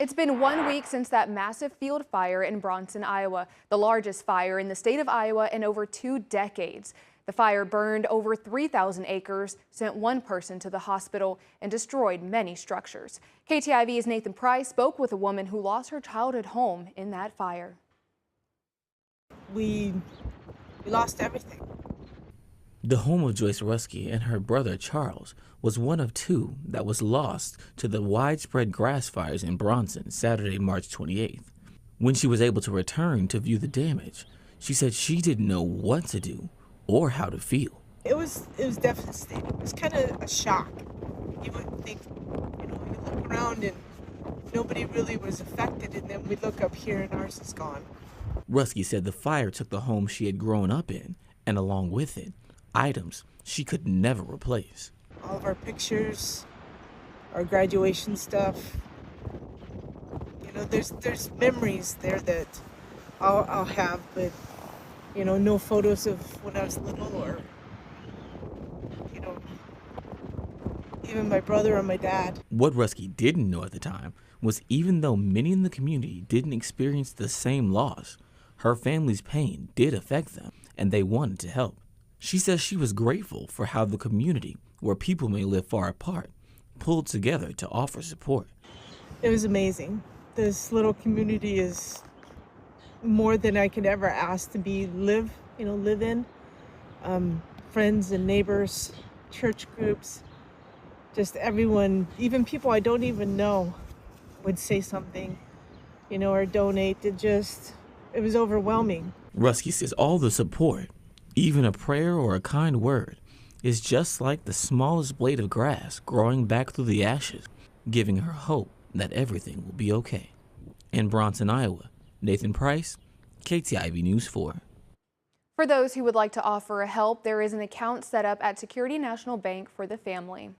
It's been 1 week since that massive field fire in Bronson, Iowa, the largest fire in the state of Iowa in over 2 decades. The fire burned over 3,000 acres, sent one person to the hospital, and destroyed many structures. KTIV's Nathan Price spoke with a woman who lost her childhood home in that fire. We lost everything. The home of Joyce Rusky and her brother Charles was one of two that was lost to the widespread grass fires in Bronson Saturday, March 28th. When she was able to return to view the damage, she said she didn't know what to do or how to feel. It was devastating. It was kind of a shock. You would think, you look around and nobody really was affected, and then we look up here and ours is gone. Rusky said the fire took the home she had grown up in, and along with it, items she could never replace. All of our pictures, our graduation stuff. There's memories there that I'll have, but no photos of when I was little, or even my brother or my dad. What Rusky didn't know at the time was even though many in the community didn't experience the same loss, her family's pain did affect them, and they wanted to help. She says she was grateful for how the community, where people may live far apart, pulled together to offer support. It was amazing. This little community is more than I could ever ask to live in. Friends and neighbors, church groups, just everyone, even people I don't even know would say something, or donate. It was overwhelming. Rusky says all the support, even a prayer or a kind word, is just like the smallest blade of grass growing back through the ashes, giving her hope that everything will be okay. In Bronson, Iowa, Nathan Price, KTIV News 4. For those who would like to offer help, there is an account set up at Security National Bank for the family.